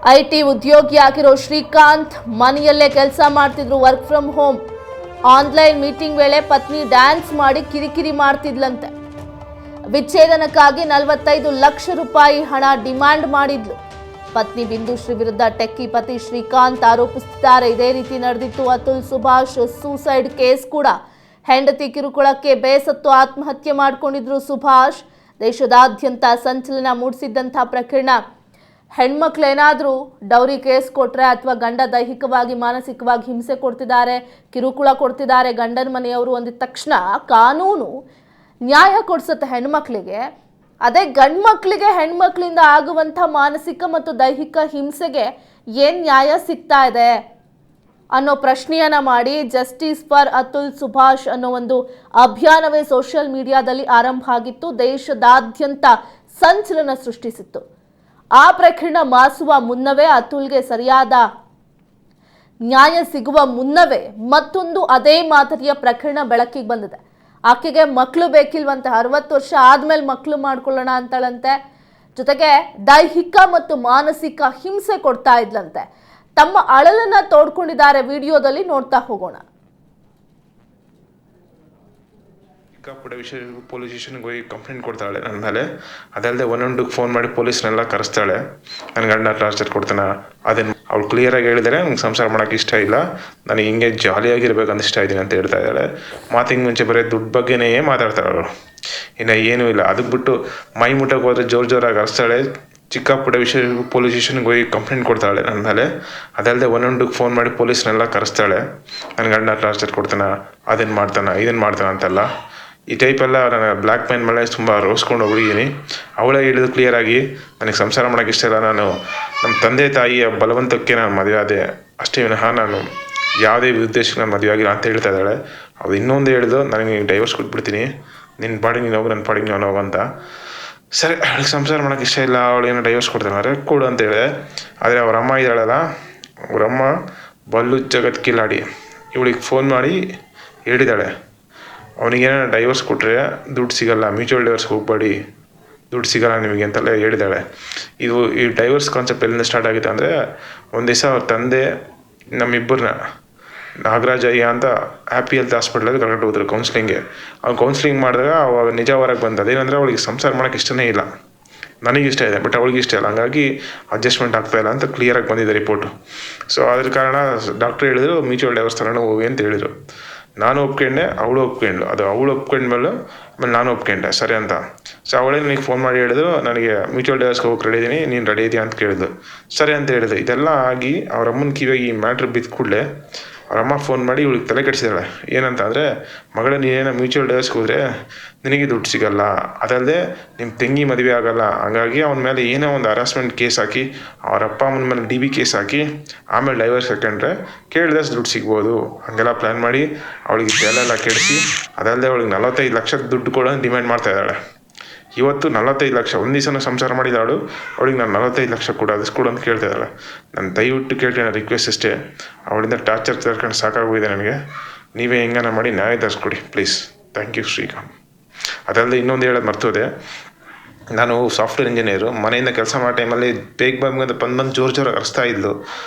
IT ಉದ್ಯೋಗಿಯಾಗಿರೋ Srikanth ಮನೆಯಲ್ಲೇ ಕೆಲಸ ಮಾಡ್ತಿದ್ರು, work from home. Online meeting ವೇಳೆ ಪತ್ನಿ ಡ್ಯಾನ್ಸ್ ಮಾಡಿ ಕಿರಿಕಿರಿ ಮಾಡ್ತಿದ್ಲಂತೆ. ವಿಚ್ಛೇದನಕ್ಕಾಗಿ 45 ಲಕ್ಷ ರೂಪಾಯಿ ಹಣ ಡಿಮ್ಯಾಂಡ್ ಮಾಡಿದ್ಲು. ಪತ್ನಿ ಬಿಂದುಶ್ರೀ ವಿರುದ್ಧ ಟೆಕ್ಕಿ ಪತಿ ಶ್ರೀಕಾಂತ್ ಆರೋಪಿಸುತ್ತಿದ್ದಾರೆ. ಇದೇ ರೀತಿ ನಡೆದಿತ್ತು ಅತುಲ್ ಸುಭಾಷ್ ಸೂಸೈಡ್ ಕೇಸ್ ಕೂಡ. ಹೆಂಡತಿ ಕಿರುಕುಳಕ್ಕೆ ಬೇಸತ್ತು ಆತ್ಮಹತ್ಯೆ ಮಾಡಿಕೊಂಡಿದ್ರು ಸುಭಾಷ್. ದೇಶದಾದ್ಯಂತ ಸಂಚಲನ ಮೂಡಿಸಿದ್ದಂತಹ ಪ್ರಕರಣ. ಹೆಣ್ಮಕ್ಳೇನಾದರೂ ಡೌರಿ ಕೇಸ್ ಕೊಟ್ರೆ ಅಥವಾ ಗಂಡ ದೈಹಿಕವಾಗಿ ಮಾನಸಿಕವಾಗಿ ಹಿಂಸೆ ಕೊಡ್ತಿದ್ದಾರೆ, ಕಿರುಕುಳ ಕೊಡ್ತಿದ್ದಾರೆ ಗಂಡನ ಮನೆಯವರು ಅಂದಿದ ತಕ್ಷಣ ಕಾನೂನು ನ್ಯಾಯ ಕೊಡಿಸುತ್ತೆ ಹೆಣ್ಮಕ್ಳಿಗೆ. ಅದೇ ಗಂಡು ಮಕ್ಕಳಿಗೆ ಹೆಣ್ಮಕ್ಳಿಂದ ಆಗುವಂಥ ಮಾನಸಿಕ ಮತ್ತು ದೈಹಿಕ ಹಿಂಸೆಗೆ ಏನು ನ್ಯಾಯ ಸಿಗ್ತಾ ಇದೆ ಅನ್ನೋ ಪ್ರಶ್ನೆಯನ್ನ ಮಾಡಿ ಜಸ್ಟಿಸ್ ಫಾರ್ ಅತುಲ್ ಸುಭಾಷ್ ಅನ್ನೋ ಒಂದು ಅಭಿಯಾನವೇ ಸೋಷಿಯಲ್ ಮೀಡಿಯಾದಲ್ಲಿ ಆರಂಭ ಆಗಿತ್ತು. ದೇಶದಾದ್ಯಂತ ಸಂಚಲನ ಸೃಷ್ಟಿಸಿತ್ತು. ಆ ಪ್ರಕರಣ ಮಾಸುವ ಮುನ್ನವೇ, ಅತುಲ್ಗೆ ಸರಿಯಾದ ನ್ಯಾಯ ಸಿಗುವ ಮುನ್ನವೇ ಮತ್ತೊಂದು ಅದೇ ಮಾದರಿಯ ಪ್ರಕರಣ ಬೆಳಕಿಗೆ ಬಂದಿದೆ. ಆಕೆಗೆ ಮಕ್ಕಳು ಬೇಕಿಲ್ವಂತೆ, 60 ವರ್ಷ ಆದ್ಮೇಲೆ ಮಕ್ಕಳು ಮಾಡ್ಕೊಳ್ಳೋಣ ಅಂತಾಳಂತೆ. ಜೊತೆಗೆ ದೈಹಿಕ ಮತ್ತು ಮಾನಸಿಕ ಹಿಂಸೆ ಕೊಡ್ತಾ ಇದ್ಲಂತೆ. ತಮ್ಮ ಅಳಲನ್ನ ತೋಡ್ಕೊಂಡಿದ್ದಾರೆ. ವಿಡಿಯೋದಲ್ಲಿ ನೋಡ್ತಾ ಹೋಗೋಣ. ಸಿಕ್ಕಾಪಟ್ಟೆ ವಿಷಯ ಪೊಲೀಸ್ ಸ್ಟೇಷನ್ಗೆ ಹೋಗಿ ಕಂಪ್ಲೇಂಟ್ ಕೊಡ್ತಾಳೆ ನನ್ನ ಮೇಲೆ. ಅದಲ್ಲದೆ ಒಂದೊಂದಕ್ಕೆ ಫೋನ್ ಮಾಡಿ ಪೊಲೀಸ್ನೆಲ್ಲ ಕರೆಸ್ತಾಳೆ. ನನ್ನ ಗಂಡ ಟಾರ್ಚರ್ ಕೊಡ್ತಾನೆ. ಅದನ್ನು ಅವಳು ಕ್ಲಿಯರಾಗಿ ಹೇಳಿದರೆ ನಂಗೆ ಸಂಸಾರ ಮಾಡೋಕ್ಕೆ ಇಷ್ಟ ಇಲ್ಲ, ನನಗೆ ಹಿಂಗೆ ಜಾಲಿಯಾಗಿರ್ಬೇಕಂತ ಇಷ್ಟ ಇದ್ದೀನಿ ಅಂತ ಹೇಳ್ತಾ ಇದ್ದಾಳೆ. ಮಾತಿಗೆ ಮುಂಚೆ ಬರೀ ದುಡ್ಡು ಬಗ್ಗೆನೇ ಮಾತಾಡ್ತಾಳೆ ಅವಳು, ಇನ್ನು ಏನೂ ಇಲ್ಲ. ಅದಕ್ಕೆ ಬಿಟ್ಟು ಮೈ ಮುಟ್ಟಕ್ಕೆ ಹೋದರೆ ಜೋರಾಗಿ ಅರೆಸ್ತಾಳೆ. ಚಿಕ್ಕಾಪುಟ್ಟ ವಿಷಯ ಪೊಲೀಸ್ ಸ್ಟೇಷನ್ಗೆ ಹೋಗಿ ಕಂಪ್ಲೇಂಟ್ ಕೊಡ್ತಾಳೆ ನನ್ನ ಮೇಲೆ. ಅದಲ್ಲದೆ ಒಂದೊಂದಕ್ಕೆ ಫೋನ್ ಮಾಡಿ ಪೊಲೀಸ್ನೆಲ್ಲ ಕರೆಸ್ತಾಳೆ. ನನ್ನ ಗಂಡ ಟಾರ್ಚರ್ ಕೊಡ್ತಾನೆ, ಅದನ್ನು ಮಾಡ್ತಾನೆ ಇದನ್ನು ಮಾಡ್ತಾನೆ ಅಂತೆಲ್ಲ. ಈ ಟೈಪೆಲ್ಲ ನಾನು ಬ್ಲ್ಯಾಕ್ ಮೇಲ್ ಮೇಲೆ ತುಂಬ ರೋಸ್ಕೊಂಡು ಹೋಗಿದ್ದೀನಿ. ಅವಳೇ ಹೇಳಿದ್ದು ಕ್ಲಿಯರಾಗಿ, ನನಗೆ ಸಂಸಾರ ಮಾಡೋಕ್ಕೆ ಇಷ್ಟ ಇಲ್ಲ, ನಾನು ನಮ್ಮ ತಂದೆ ತಾಯಿಯ ಬಲವಂತಕ್ಕೆ ನಾನು ಮದುವೆ ಆದೆ ಅಷ್ಟೇ ವಿನಃ ನಾನು ಯಾವುದೇ ಉದ್ದೇಶಕ್ಕೆ ನಾನು ಮದುವೆ ಆಗಿಲ್ಲ ಅಂತ ಹೇಳ್ತಾ ಇದ್ದಾಳೆ. ಅವ್ರು ಇನ್ನೊಂದು ಹೇಳಿದ್ದು, ನನಗೆ ಡೈವರ್ಸ್ ಕೊಟ್ಬಿಡ್ತೀನಿ, ನಿನ್ನ ಪಾಡಿಗೆ ನೀನು ಹೋಗು, ನನ್ನ ಪಾಡಿಗೆ ನಾನು ಹೋಗು ಅಂತ. ಸರಿ, ಅವಳಿಗೆ ಸಂಸಾರ ಮಾಡೋಕ್ಕೆ ಇಷ್ಟ ಇಲ್ಲ, ಅವಳಿಗೇನೋ ಡೈವರ್ಸ್ ಕೊಡ್ತಾನೆ ಕೊಡು ಅಂತ ಹೇಳಿದೆ. ಆದರೆ ಅವ್ರ ಅಮ್ಮ ಇದ್ದಾಳಲ್ಲ, ಅವರಮ್ಮ ಬಲ್ಲು ಜಗತ್ ಕಿಲಾಡಿ. ಇವಳಿಗೆ ಫೋನ್ ಮಾಡಿ ಹೇಳಿದ್ದಾಳೆ, ಅವನಿಗೇನೋ ಡೈವರ್ಸ್ ಕೊಟ್ಟರೆ ದುಡ್ಡು ಸಿಗಲ್ಲ, ಮ್ಯೂಚುವಲ್ ಡೈವರ್ಸ್ಗೆ ಹೋಗಬೇಡಿ, ದುಡ್ಡು ಸಿಗಲ್ಲ ನಿಮಗೆ ಅಂತೆಲ್ಲ ಹೇಳಿದ್ದಾಳೆ. ಈ ಡೈವರ್ಸ್ ಕಾನ್ಸೆಪ್ಟ್ ಎಲ್ಲಿಂದ ಸ್ಟಾರ್ಟ್ ಆಗಿದೆ ಅಂದರೆ, ಒಂದು ದಿವಸ ಅವ್ರ ತಂದೆ ನಮ್ಮಿಬ್ಬರನ್ನ ನಾಗರಾಜ ಅಯ್ಯ ಅಂತ ಹ್ಯಾಪಿ ಹೆಲ್ತ್ ಹಾಸ್ಪಿಟ್ಲಲ್ಲಿ ಕರ್ಕೊಂಡು ಹೋದ್ರು ಕೌನ್ಸ್ಲಿಂಗ್ಗೆ. ಅವ್ನು ಕೌನ್ಸ್ಲಿಂಗ್ ಮಾಡಿದಾಗ ಅವಾಗ ನಿಜ ಹೊರಗೆ ಬಂತು. ಅದೇನಂದರೆ ಅವಳಿಗೆ ಸಂಸಾರ ಮಾಡೋಕ್ಕೆ ಇಷ್ಟನೇ ಇಲ್ಲ, ನನಗಿಷ್ಟ ಇದೆ ಬಟ್ ಅವಳಿಗೆ ಇಷ್ಟ ಇಲ್ಲ, ಹಂಗಾಗಿ ಅಡ್ಜಸ್ಟ್ಮೆಂಟ್ ಆಗ್ತಾಯಿಲ್ಲ ಅಂತ ಕ್ಲಿಯರಾಗಿ ಬಂದಿದೆ ರಿಪೋರ್ಟು. ಸೊ ಅದ್ರ ಕಾರಣ ಡಾಕ್ಟ್ರ್ ಹೇಳಿದ್ರು ಮ್ಯೂಚುವಲ್ ಡೈವರ್ಸ್ ತಗೊಂಡು ಹೋಗಿ ಅಂತ ಹೇಳಿದರು. ನಾನು ಒಪ್ಕೊಂಡೆ, ಅವಳು ಒಪ್ಕೊಂಡ್ಳು. ಅದು ಅವಳು ಒಪ್ಕೊಂಡ್ಮೇಲೆ ಆಮೇಲೆ ನಾನು ಒಪ್ಕೊಂಡೆ ಸರಿ ಅಂತ. ಸೊ ಅವಳೇ ನನಗೆ ಫೋನ್ ಮಾಡಿ ಹೇಳಿದ್ರು, ನನಗೆ ಮ್ಯೂಚುವಲ್ ಡೈವರ್ಸ್ಗೆ ಹೋಗಿ ರೆಡಿ ಇದ್ದೀನಿ, ನೀನು ರೆಡಿ ಇದೆಯಾ ಅಂತ ಕೇಳಿದ್ಲು. ಸರಿ ಅಂತ ಹೇಳಿದೆ. ಇದೆಲ್ಲ ಆಗಿ ಅವ್ರ ಅಮ್ಮನ ಕಿವಿಯಾಗಿ ಈ ಮ್ಯಾಟ್ರ್ ಬಿದ್ದ ಕೂಡಲೇ ಅವರಮ್ಮ ಫೋನ್ ಮಾಡಿ ಇವಳಿಗೆ ತಲೆ ಕೆಡಿಸಿದಾಳೆ. ಏನಂತ ಅಂದರೆ, ಮಗಳೇ ನೀನೇನೋ ಮ್ಯೂಚುವಲ್ ಡೈವರ್ಸ್ಗೆ ಹೋದರೆ ನಿನಗೆ ದುಡ್ಡು ಸಿಗಲ್ಲ, ಅದಲ್ಲದೆ ನಿಮ್ಮ ತಂಗಿ ಮದುವೆ ಆಗೋಲ್ಲ, ಹಂಗಾಗಿ ಅವನ ಮೇಲೆ ಏನೋ ಒಂದು ಹರಾಸ್ಮೆಂಟ್ ಕೇಸ್ ಹಾಕಿ ಅವ್ರ ಅಪ್ಪ ಅಮ್ಮನ ಮೇಲೆ DB ಕೇಸ್ ಹಾಕಿ ಆಮೇಲೆ ಡೈವರ್ಸ್ ಹಾಕೊಂಡ್ರೆ ಕೇಳಿದಷ್ಟು ದುಡ್ಡು ಸಿಗ್ಬೋದು. ಹಾಗೆಲ್ಲ ಪ್ಲ್ಯಾನ್ ಮಾಡಿ ಅವಳಿಗೆ ತಲೆಲ್ಲ ಕೆಡಿಸಿ, ಅದಲ್ಲದೆ ಅವಳಿಗೆ 45 ಲಕ್ಷ ದುಡ್ಡು ಕೊಡೋ ಡಿಮ್ಯಾಂಡ್ ಮಾಡ್ತಾ ಇದ್ದಾಳೆ. ಇವತ್ತು 45 ಲಕ್ಷ, ಒಂದು ದಿವಸನ ಸಂಸಾರ ಮಾಡಿದಾಳು, ಅವಳಿಗೆ ನಾನು 45 ಲಕ್ಷ ಕೊಡು, ಅದು ಕೊಡು ಅಂತ ಕೇಳ್ತಾ ಇದ್ದಾಳೆ. ನಾನು ದಯವಿಟ್ಟು ಕೇಳ್ತೀನಿ, ರಿಕ್ವೆಸ್ಟ್ ಅಷ್ಟೇ, ಅವಳಿಂದ ಟಾರ್ಚರ್ ತರ್ಕೊಂಡು ಸಾಕಾಗೋಗಿದೆ ನನಗೆ. ನೀವೇ ಹೆಂಗನ ಮಾಡಿ ನ್ಯಾಯ ತರಿಸ್ಕೊಡಿ ಪ್ಲೀಸ್. Thank you Srikanth. ಅದಲ್ಲದೆ ಇನ್ನೊಂದು ಹೇಳೋದು ಮರ್ತೋದೆ, ನಾನು ಸಾಫ್ಟ್ವೇರ್ ಇಂಜಿನಿಯರು. ಮನೆಯಿಂದ ಕೆಲಸ ಮಾಡೋ ಟೈಮಲ್ಲಿ ಬೇಗ ಬಂದು ಜೋರಾಗಿ ಅರಿಸ್ತಾ ಇದ್ಲು.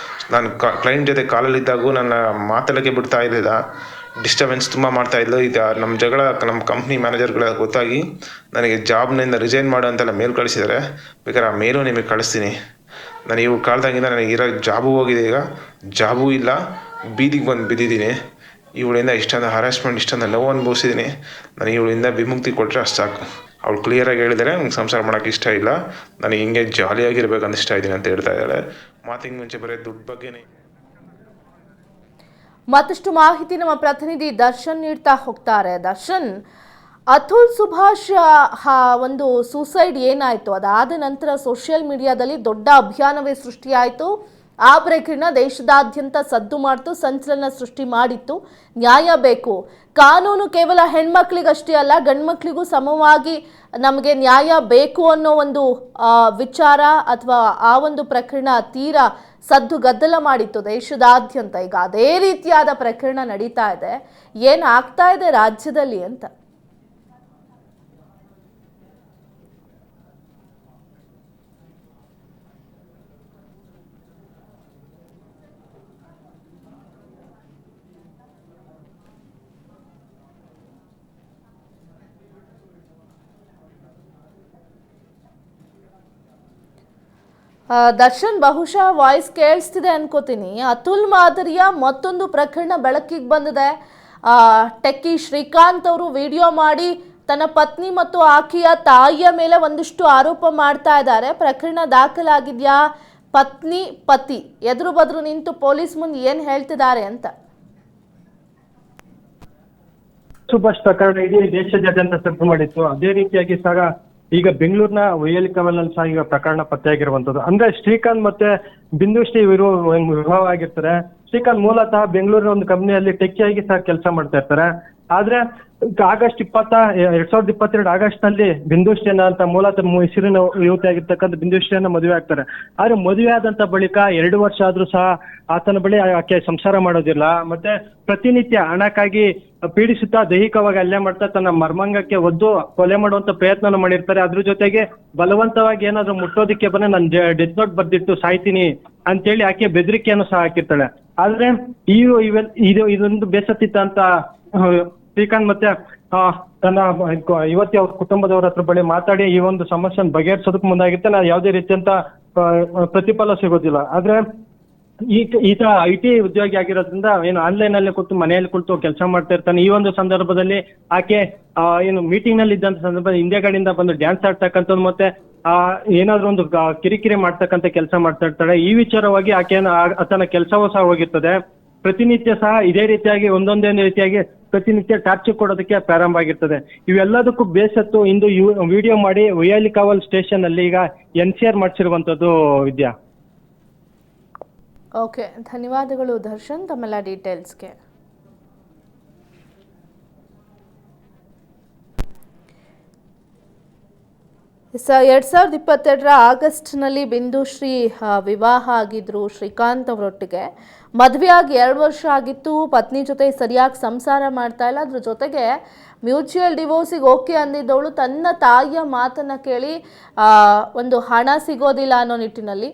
ನಾನು ಕ್ಲೈಂಟ್ ಜೊತೆ ಕಾಲಲ್ಲಿದ್ದಾಗೂ ನನ್ನ ಮಾತಾಡೋಕ್ಕೆ ಬಿಡ್ತಾ ಇರಲಿಲ್ಲ, ಡಿಸ್ಟರ್ಬೆನ್ಸ್ ತುಂಬ ಮಾಡ್ತಾಯಿದ್ಲು. ಇದು ನಮ್ಮ ಜಗಳ ನಮ್ಮ ಕಂಪ್ನಿ ಮ್ಯಾನೇಜರ್ಗಳ ಗೊತ್ತಾಗಿ ನನಗೆ ಜಾಬ್ನಿಂದ ರಿಸೈನ್ ಮಾಡು ಅಂತೆಲ್ಲ ಮೇಲ್ ಕಳಿಸಿದ್ದಾರೆ. ಬೇಕಾದ್ರೆ ಆ ಮೇಲೂ ನಿಮಗೆ ಕಳಿಸ್ತೀನಿ. ನಾನು ಇವು ಕಾಲ್ದಾಗಿಂದ ನನಗೆ ಇರೋ ಜಾಬು ಹೋಗಿದೆ, ಈಗ ಜಾಬೂ ಇಲ್ಲ, ಬೀದಿಗೆ ಬಂದು ಬಿದ್ದಿದ್ದೀನಿ. ಇವಳಿಂದ ಇಷ್ಟೊಂದು ಹರಾಸ್ಮೆಂಟ್, ಇಷ್ಟೊಂದು ನೋವು ಅನುಭವಿಸಿದ್ದೀನಿ. ನನಗೆ ಇವಳಿಂದ ವಿಮುಕ್ತಿ ಕೊಟ್ಟರೆ ಅಷ್ಟು ಸಾಕು. ಅವಳು ಕ್ಲಿಯರಾಗಿ ಹೇಳಿದರೆ ನಂಗೆ ಸಂಸಾರ ಮಾಡೋಕ್ಕೆ ಇಷ್ಟ ಇಲ್ಲ, ನನಗೆ ಹಿಂಗೆ ಜಾಲಿಯಾಗಿರ್ಬೇಕಂತ ಇಷ್ಟ ಇದ್ದೀನಿ ಅಂತ ಹೇಳ್ತಾ ಇದ್ದಾಳೆ. ಮಾತಿಗೆ ಮುಂಚೆ ಬರೀ ದುಡ್ಡು ಬಗ್ಗೆನೇ. ಮತ್ತಷ್ಟು ಮಾಹಿತಿ ನಮ್ಮ ಪ್ರತಿನಿಧಿ ದರ್ಶನ್ ನೀಡ್ತಾ ಹೋಗ್ತಾರೆ. ದರ್ಶನ್, ಅತುಲ್ ಸುಭಾಷ್ ಒಂದು ಸೂಸೈಡ್ ಏನಾಯಿತು, ಅದಾದ ನಂತರ ಸೋಷಿಯಲ್ ಮೀಡಿಯಾದಲ್ಲಿ ದೊಡ್ಡ ಅಭಿಯಾನವೇ ಸೃಷ್ಟಿಯಾಯಿತು. ಆ ಪ್ರಕರಣ ದೇಶದಾದ್ಯಂತ ಸದ್ದು ಮಾಡ್ತು, ಸಂಚಲನ ಸೃಷ್ಟಿ ಮಾಡಿತ್ತು. ನ್ಯಾಯ ಬೇಕು, ಕಾನೂನು ಕೇವಲ ಹೆಣ್ಮಕ್ಳಿಗಷ್ಟೇ ಅಲ್ಲ, ಗಂಡು ಮಕ್ಕಳಿಗೂ ಸಮವಾಗಿ ನಮಗೆ ನ್ಯಾಯ ಬೇಕು ಅನ್ನೋ ಒಂದು ವಿಚಾರ ಅಥವಾ ಆ ಒಂದು ಪ್ರಕರಣ ತೀರಾ ಸದ್ದು ಗದ್ದಲ ಮಾಡಿತ್ತು ದೇಶದಾದ್ಯಂತ. ಈಗ ಅದೇ ರೀತಿಯಾದ ಪ್ರಕರಣ ನಡೀತಾ ಇದೆ. ಏನಾಗ್ತಾ ಇದೆ ರಾಜ್ಯದಲ್ಲಿ ಅಂತ? ದರ್ಶನ್ ಬಹುಶಃ ವಾಯ್ಸ್ ಕೇಳಿಸ್ತಿದೆ ಅನ್ಕೋತೀನಿ. ಅತುಲ್ ಮಾದರಿಯ ಮತ್ತೊಂದು ಪ್ರಕರಣ ಬೆಳಕಿಗೆ ಬಂದಿದೆ. ಟೆಕ್ಕಿ ಶ್ರೀಕಾಂತ್ ಅವರು ವಿಡಿಯೋ ಮಾಡಿ ತನ್ನ ಪತ್ನಿ ಮತ್ತು ಆಕೆಯ ತಾಯಿಯ ಮೇಲೆ ಒಂದಿಷ್ಟು ಆರೋಪ ಮಾಡ್ತಾ ಇದ್ದಾರೆ. ಪ್ರಕರಣ ದಾಖಲಾಗಿದೆಯಾ? ಪತ್ನಿ ಪತಿ ಎದುರು ಬದ್ರು ನಿಂತು ಪೊಲೀಸ್ ಮುಂದೆ ಏನ್ ಹೇಳ್ತಿದ್ದಾರೆ ಅಂತ. ಸುಭಾಷ್ ಪ್ರಕರಣ ಇಡೀ ದೇಶಾದ್ಯಂತ ಸದ್ದು ಮಾಡಿತ್ತು. ಅದೇ ರೀತಿಯಾಗಿ ಸಹ ಈಗ ಬೆಂಗಳೂರಿನ ವೈಎಲ್ ಕಾವಲ್ನಲ್ಲಿ ಸಹ ಈಗ ಪ್ರಕರಣ ಪತ್ತೆಯಾಗಿರುವಂತದ್ದು. ಅಂದ್ರೆ ಶ್ರೀಕಾಂತ್ ಮತ್ತೆ ಬಿಂದುಶ್ರೀ ವಿವಾಹ ಆಗಿರ್ತಾರೆ. ಶ್ರೀಕಾಂತ್ ಮೂಲತಃ ಬೆಂಗಳೂರಿನ ಒಂದು ಕಂಪನಿಯಲ್ಲಿ ಟೆಕ್ಕಿಯಾಗಿ ಸಹ ಕೆಲಸ ಮಾಡ್ತಾ ಇರ್ತಾರೆ. ಆದ್ರೆ ಆಗಸ್ಟ್ 2022 ಆಗಸ್ಟ್ ನಲ್ಲಿ ಬಿಂದುಶ್ರೀನ ಅಂತ ಮೂಲತಃ ಹೆಸರಿನ ಯುವತಿ ಆಗಿರ್ತಕ್ಕಂಥ ಬಿಂದುಶ್ರೀಯನ್ನ ಮದುವೆ ಆಗ್ತಾರೆ. ಆದ್ರೆ ಮದುವೆ ಆದಂತ ಬಳಿಕ 2 ವರ್ಷ ಆದ್ರೂ ಸಹ ಆತನ ಬಳಿ ಆಕೆ ಸಂಸಾರ ಮಾಡೋದಿಲ್ಲ. ಮತ್ತೆ ಪ್ರತಿನಿತ್ಯ ಹಣಕ್ಕಾಗಿ ಪೀಡಿಸುತ್ತಾ ದೈಹಿಕವಾಗಿ ಹಲ್ಲೆ ಮಾಡ್ತಾ ತನ್ನ ಮರ್ಮಾಂಗಕ್ಕೆ ಒದ್ದು ಕೊಲೆ ಮಾಡುವಂತ ಪ್ರಯತ್ನ ಮಾಡಿರ್ತಾರೆ. ಅದ್ರ ಜೊತೆಗೆ ಬಲವಂತವಾಗಿ ಏನಾದ್ರು ಮುಟ್ಟೋದಿಕ್ಕೆ ಬಂದ್ರೆ ನಾನು ಡೆತ್ ನೋಟ್ ಬರ್ದಿಟ್ಟು ಸಾಯ್ತೀನಿ ಅಂತೇಳಿ ಆಕೆ ಬೆದರಿಕೆಯನ್ನು ಸಹ ಹಾಕಿರ್ತಾಳೆ. ಆದ್ರೆ ಇದೊಂದು ಬೇಸತ್ತಿತ್ತ ಅಂತ ಶ್ರೀಕಾಂತ್ ಮತ್ತೆ ತನ್ನ ಯುವತಿ ಅವ್ರ ಕುಟುಂಬದವರ ಹತ್ರ ಬಳಿ ಮಾತಾಡಿ ಈ ಒಂದು ಸಮಸ್ಯೆನ ಬಗೆಹರಿಸೋದಕ್ಕೆ ಮುಂದಾಗಿರ್ತಾನೆ. ನಾವು ಯಾವುದೇ ರೀತಿಯಂತ ಪ್ರತಿಫಲ ಸಿಗೋದಿಲ್ಲ. ಆದ್ರೆ ಈತ IT ಉದ್ಯೋಗಿ ಆಗಿರೋದ್ರಿಂದ ಏನು ಆನ್ಲೈನ್ ಅಲ್ಲಿ ಕೂತು ಮನೆಯಲ್ಲಿ ಕೂತು ಕೆಲಸ ಮಾಡ್ತಾ ಇರ್ತಾನೆ. ಈ ಒಂದು ಸಂದರ್ಭದಲ್ಲಿ ಆಕೆ ಏನು ಮೀಟಿಂಗ್ ನಲ್ಲಿ ಇದ್ದಂತ ಸಂದರ್ಭದಲ್ಲಿ ಹಿಂದೆಗಡೆಯಿಂದ ಬಂದು ಡ್ಯಾನ್ಸ್ ಆಡ್ತಕ್ಕಂಥದ್ದು ಮತ್ತೆ ಏನಾದ್ರು ಒಂದು ಕಿರಿಕಿರಿ ಮಾಡ್ತಕ್ಕಂಥ ಕೆಲಸ ಮಾಡ್ತಾ ಇರ್ತಾಳೆ. ಈ ವಿಚಾರವಾಗಿ ಆಕೆಯನ್ನು ಆತನ ಕೆಲಸವೂ ಸಹ ಹೋಗಿರ್ತದೆ. ಪ್ರತಿನಿತ್ಯ ಸಹ ಇದೇ ರೀತಿಯಾಗಿ ಒಂದೊಂದೇ ರೀತಿಯಾಗಿ ಪ್ರತಿನಿತ್ಯ ಟಾರ್ಚರ್ ಕೊಡೋದಕ್ಕೆ ಪ್ರಾರಂಭ ಆಗಿರ್ತದೆ. ಇವೆಲ್ಲದಕ್ಕೂ ಬೇಸತ್ತು ಇಂದು ವಿಡಿಯೋ ಮಾಡಿ ವೈಯಾಲಿ ಕಾವಲ್ ಸ್ಟೇಷನ್ ಅಲ್ಲಿ ಈಗ NCR ಮಾಡಿಸಿರುವಂತದ್ದು. ವಿದ್ಯಾ. ಓಕೆ, ಧನ್ಯವಾದಗಳು ದರ್ಶನ್ ತಮ್ಮೆಲ್ಲ ಡೀಟೇಲ್ಸ್ಗೆ. ಸ 2022 ಆಗಸ್ಟ್ನಲ್ಲಿ ಬಿಂದುಶ್ರೀ ವಿವಾಹ ಆಗಿದ್ರು ಶ್ರೀಕಾಂತ್ ಅವರೊಟ್ಟಿಗೆ. ಮದುವೆಯಾಗಿ 2 ವರ್ಷ ಆಗಿತ್ತು. ಪತ್ನಿ ಜೊತೆ ಸರಿಯಾಗಿ ಸಂಸಾರ ಮಾಡ್ತಾ ಇಲ್ಲ. ಅದ್ರ ಜೊತೆಗೆ ಮ್ಯೂಚುವಲ್ ಡಿವೋರ್ಸಿಗೆ ಓಕೆ ಅಂದಿದ್ದವಳು ತನ್ನ ತಾಯಿಯ ಮಾತನ್ನ ಕೇಳಿ ಒಂದು ಹಣ ಸಿಗೋದಿಲ್ಲ ಅನ್ನೋ ನಿಟ್ಟಿನಲ್ಲಿ